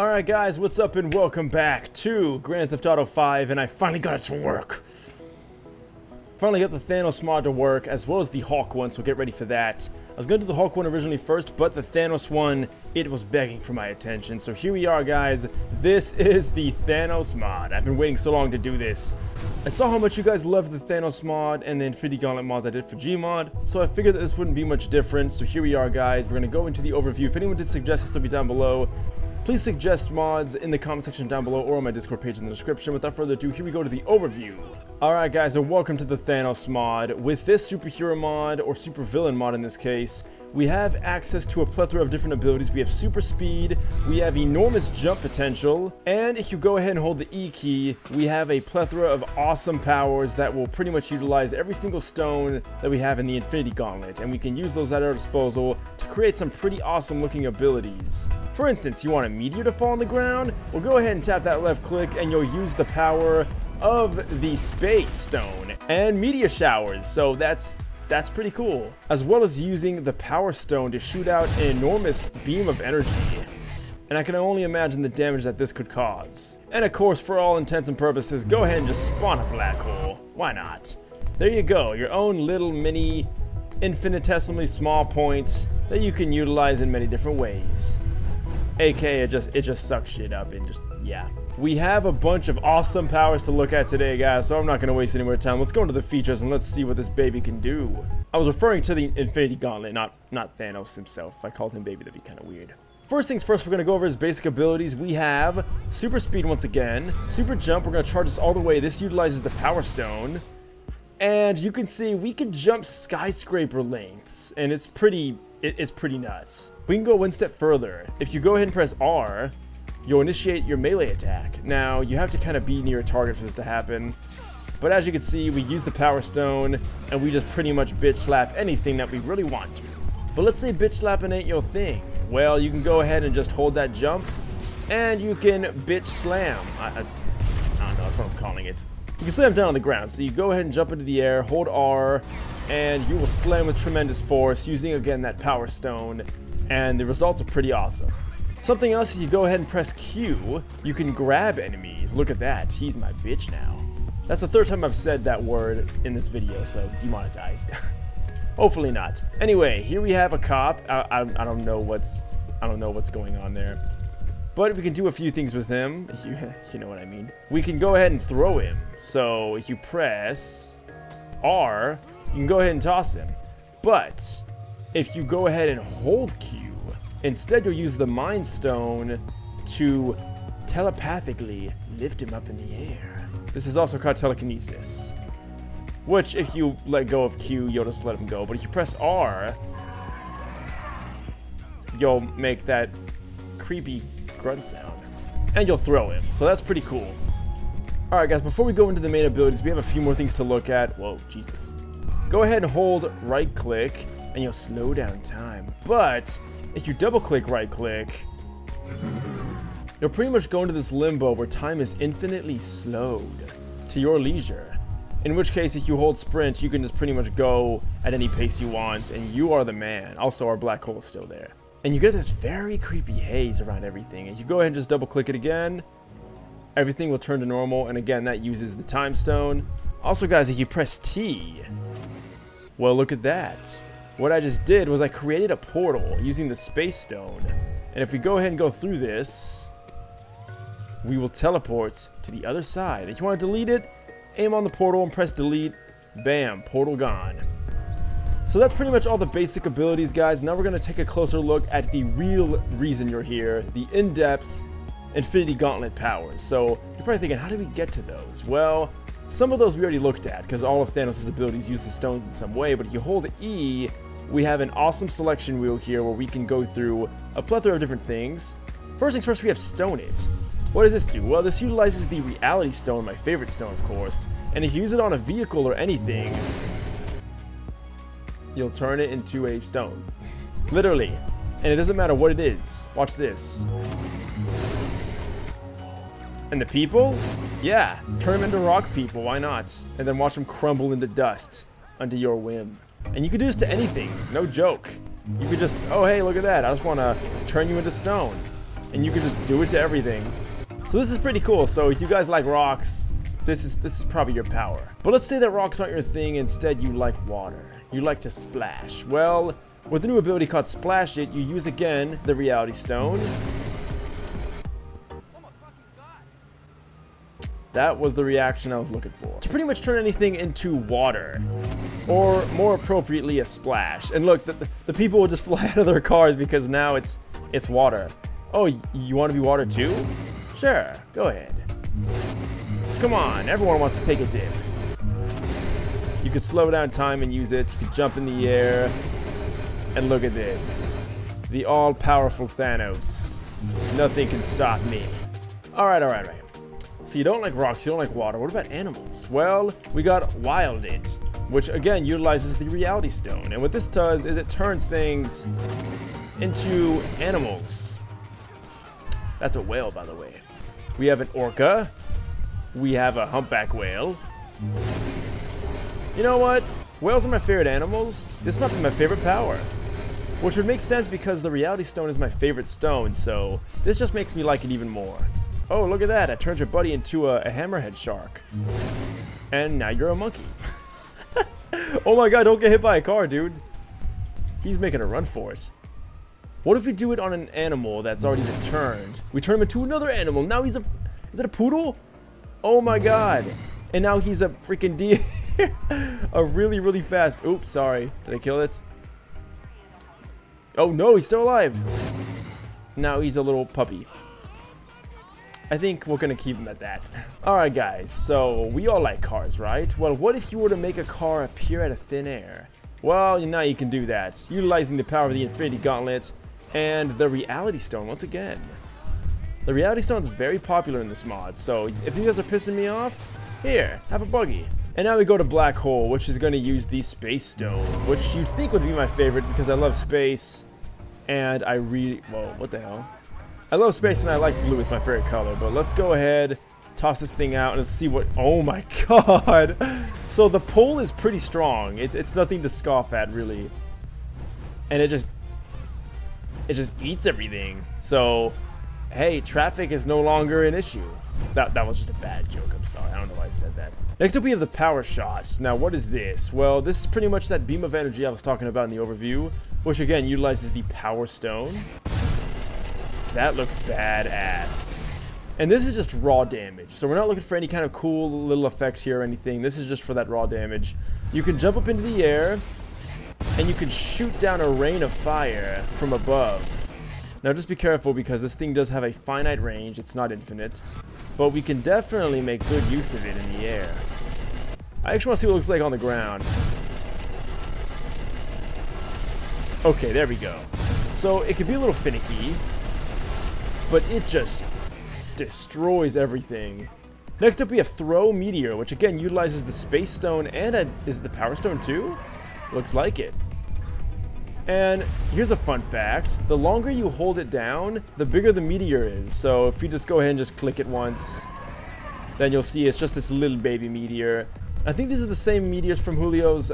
Alright guys, what's up and welcome back to Grand Theft Auto 5, and I finally got it to work. Finally got the Thanos mod to work, as well as the Hawk one, so get ready for that. I was going to do the Hawk one originally first, but the Thanos one, it was begging for my attention. So here we are guys, this is the Thanos mod. I've been waiting so long to do this. I saw how much you guys loved the Thanos mod and the Infinity Gauntlet mods I did for Gmod, so I figured that this wouldn't be much different. So here we are guys, we're going to go into the overview. If anyone did suggest this, it'll be down below. Please suggest mods in the comment section down below or on my Discord page in the description. Without further ado, here we go to the overview. Alright guys, and welcome to the Thanos mod. With this superhero mod, or supervillain mod in this case, we have access to a plethora of different abilities. We have super speed, we have enormous jump potential, and if you go ahead and hold the E key, we have a plethora of awesome powers that will pretty much utilize every single stone that we have in the Infinity Gauntlet, and we can use those at our disposal to create some pretty awesome looking abilities. For instance, you want a meteor to fall on the ground? Well, go ahead and tap that left click and you'll use the power of the space stone and meteor showers, so that's pretty cool. As well as using the power stone to shoot out an enormous beam of energy. And I can only imagine the damage that this could cause. And of course, for all intents and purposes, go ahead and just spawn a black hole. Why not? There you go, your own little mini infinitesimally small point that you can utilize in many different ways. AKA it just sucks shit up and just, yeah. We have a bunch of awesome powers to look at today, guys, so I'm not going to waste any more time. Let's go into the features and let's see what this baby can do. I was referring to the Infinity Gauntlet, not Thanos himself. If I called him baby, that'd be kind of weird. First things first, we're going to go over his basic abilities. We have super speed once again. Super jump, we're going to charge this all the way. This utilizes the power stone. And you can see we can jump skyscraper lengths, and it's pretty nuts. We can go one step further. If you go ahead and press R, you'll initiate your melee attack. Now, you have to kind of be near a target for this to happen. But as you can see, we use the power stone, and we just pretty much bitch slap anything that we really want to. But let's say bitch slapping ain't your thing. Well, you can go ahead and just hold that jump, and you can bitch slam. I don't know, that's what I'm calling it. You can slam down on the ground, so you go ahead and jump into the air, hold R, and you will slam with tremendous force using, again, that power stone, and the results are pretty awesome. Something else is you go ahead and press Q, you can grab enemies. Look at that, he's my bitch now. That's the third time I've said that word in this video, so demonetized. Hopefully not. Anyway, here we have a cop. I don't know what's going on there. But we can do a few things with him. You know what I mean. We can go ahead and throw him. So if you press R, you can go ahead and toss him. But if you go ahead and hold Q, instead you'll use the Mind Stone to telepathically lift him up in the air. This is also called telekinesis. Which, if you let go of Q, you'll just let him go. But if you press R, you'll make that creepy grunt sound. And you'll throw him. So that's pretty cool. Alright guys, before we go into the main abilities, we have a few more things to look at. Whoa, Jesus. Go ahead and hold right click, and you'll slow down time. But if you double click right click, you'll pretty much go into this limbo where time is infinitely slowed to your leisure. In which case, if you hold sprint, you can just pretty much go at any pace you want, and you are the man. Also, our black hole is still there. And you get this very creepy haze around everything. And you go ahead and just double click it again, everything will turn to normal, and again, that uses the time stone. Also guys, if you press T, well, look at that. What I just did was I created a portal using the space stone. And if we go ahead and go through this, we will teleport to the other side. If you want to delete it, aim on the portal and press delete. Bam, portal gone. So that's pretty much all the basic abilities, guys. Now we're going to take a closer look at the real reason you're here, the in-depth Infinity Gauntlet powers. So you're probably thinking, how did we get to those? Well, some of those we already looked at, because all of Thanos' abilities use the stones in some way. But if you hold E, we have an awesome selection wheel here where we can go through a plethora of different things. First things first, we have Stone It. What does this do? Well, this utilizes the Reality Stone, my favorite stone, of course. And if you use it on a vehicle or anything, you'll turn it into a stone. Literally. And it doesn't matter what it is. Watch this. And the people? Yeah, turn them into rock people, why not? And then watch them crumble into dust under your whim. And you can do this to anything, no joke. You could just, oh hey, look at that, I just want to turn you into stone. and you can just do it to everything. So this is pretty cool. So if you guys like rocks, this is probably your power. But let's say that rocks aren't your thing. Instead, you like water. You like to splash. Well, with the new ability called Splash It, you use again the Reality Stone. That was the reaction I was looking for. To pretty much turn anything into water. Or, more appropriately, a splash. And look, the people will just fly out of their cars because now it's water. Oh, you want to be water too? Sure, go ahead. Come on, everyone wants to take a dip. You could slow down time and use it. You could jump in the air. And look at this. The all-powerful Thanos. Nothing can stop me. Alright. So you don't like rocks, you don't like water. What about animals? Well, we got Wild It, which again utilizes the Reality Stone. And what this does is it turns things into animals. That's a whale, by the way. We have an orca. We have a humpback whale. You know what? Whales are my favorite animals. This might be my favorite power. Which would make sense because the Reality Stone is my favorite stone, so this just makes me like it even more. Oh, look at that. I turned your buddy into a hammerhead shark. And now you're a monkey. Oh my god, don't get hit by a car, dude. He's making a run for it. What if we do it on an animal that's already been turned? We turn him into another animal. Now he's a... Is that a poodle? Oh my god. And now he's a freaking deer. A really, really fast... Oops, sorry. Did I kill it? Oh no, he's still alive. Now he's a little puppy. I think we're gonna keep him at that. Alright guys, so we all like cars, right? Well, what if you were to make a car appear out of thin air? Well, now you can do that, utilizing the power of the Infinity Gauntlet and the Reality Stone once again. The Reality Stone is very popular in this mod, so if you guys are pissing me off, here, have a buggy. And now we go to Black Hole, which is going to use the Space Stone, which you'd think would be my favorite because I love space, and I really... Whoa, what the hell? I love space and I like blue, it's my favorite color, but let's go ahead, toss this thing out, and let's see what... Oh my god! So the pull is pretty strong. It's nothing to scoff at, really. And it just eats everything. So, hey, traffic is no longer an issue. That was just a bad joke, I'm sorry. I don't know why I said that. Next up we have the Power Shot. Now, what is this? Well, this is pretty much that beam of energy I was talking about in the overview, which again utilizes the Power Stone. That looks badass. And this is just raw damage. So we're not looking for any kind of cool little effect here or anything. This is just for that raw damage. You can jump up into the air, and you can shoot down a rain of fire from above. Now just be careful because this thing does have a finite range. It's not infinite. But we can definitely make good use of it in the air. I actually want to see what it looks like on the ground. Okay, there we go. So it could be a little finicky, but it just destroys everything. Next up we have Throw Meteor, which again utilizes the Space Stone and is it the Power Stone too? Looks like it. And here's a fun fact. The longer you hold it down, the bigger the meteor is. So if you just go ahead and just click it once, then you'll see it's just this little baby meteor. I think these are the same meteors from Julio's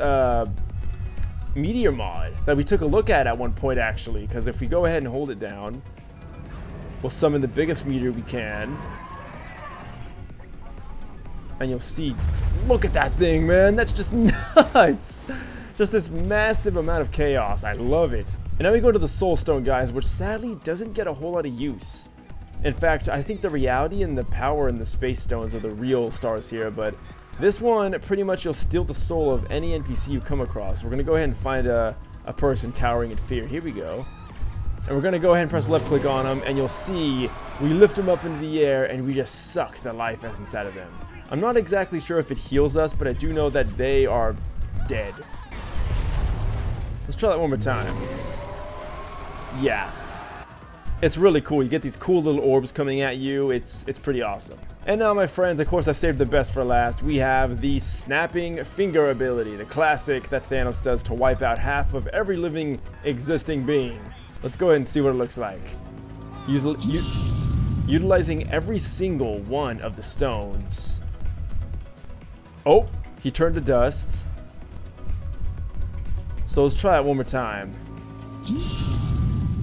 Meteor mod that we took a look at one point actually. Because if we go ahead and hold it down, we'll summon the biggest meteor we can. And you'll see, look at that thing, man. That's just nuts. Just this massive amount of chaos. I love it. And now we go to the Soul Stone, guys, which sadly doesn't get a whole lot of use. In fact, I think the Reality and the Power and the Space Stones are the real stars here, but this one, pretty much you'll steal the soul of any NPC you come across. We're going to go ahead and find a person cowering in fear. Here we go. And we're going to go ahead and press left click on them, and you'll see we lift them up into the air, and we just suck the life essence out of them. I'm not exactly sure if it heals us, but I do know that they are dead. Let's try that one more time. Yeah. It's really cool. You get these cool little orbs coming at you. It's pretty awesome. And now, my friends, of course, I saved the best for last. We have the Snapping Finger ability, the classic that Thanos does to wipe out half of every living existing being. Let's go ahead and see what it looks like. Utilizing every single one of the stones. Oh, he turned to dust. So let's try it one more time.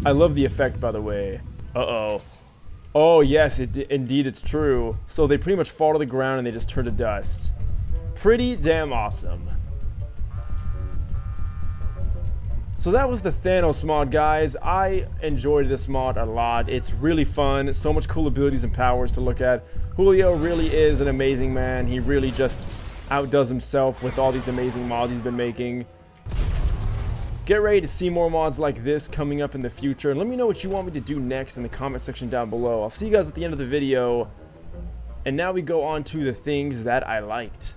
I love the effect, by the way. Uh-oh. Oh, yes, indeed it's true. So they pretty much fall to the ground and they just turn to dust. Pretty damn awesome. So that was the Thanos mod, guys. I enjoyed this mod a lot. It's really fun. So much cool abilities and powers to look at. Julio really is an amazing man. He really just outdoes himself with all these amazing mods he's been making. Get ready to see more mods like this coming up in the future. And let me know what you want me to do next in the comment section down below. I'll see you guys at the end of the video. And now we go on to the things that I liked.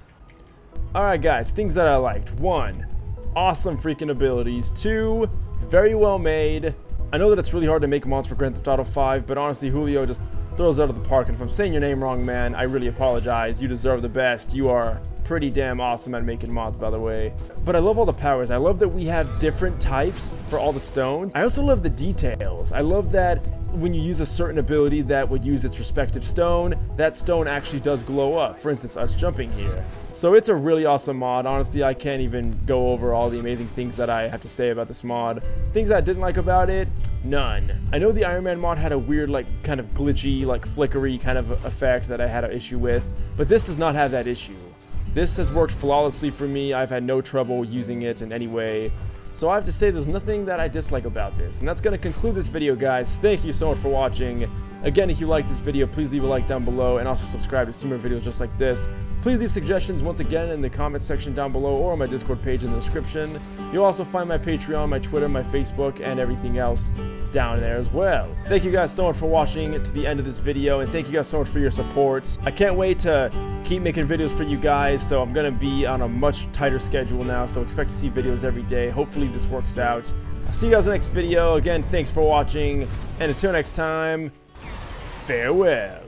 Alright guys, things that I liked. 1, awesome freaking abilities. 2, very well made. I know that it's really hard to make mods for Grand Theft Auto 5, but honestly, Julio just throws it out of the park. And if I'm saying your name wrong, man, I really apologize. You deserve the best. You are pretty damn awesome at making mods, by the way. But I love all the powers. I love that we have different types for all the stones. I also love the details. I love that when you use a certain ability that would use its respective stone, that stone actually does glow up. For instance, us jumping here. So it's a really awesome mod. Honestly, I can't even go over all the amazing things that I have to say about this mod. Things I didn't like about it, none. I know the Iron Man mod had a weird, like, kind of glitchy, like, flickery kind of effect that I had an issue with, but this does not have that issue. This has worked flawlessly for me. I've had no trouble using it in any way. So I have to say there's nothing that I dislike about this. And that's going to conclude this video, guys. Thank you so much for watching. Again, if you like this video, please leave a like down below and also subscribe to see more videos just like this. Please leave suggestions once again in the comment section down below or on my Discord page in the description. You'll also find my Patreon, my Twitter, my Facebook, and everything else down there as well. Thank you guys so much for watching to the end of this video, and thank you guys so much for your support. I can't wait to keep making videos for you guys, so I'm going to be on a much tighter schedule now, so expect to see videos every day. Hopefully this works out. I'll see you guys in the next video. Again, thanks for watching, and until next time, farewell.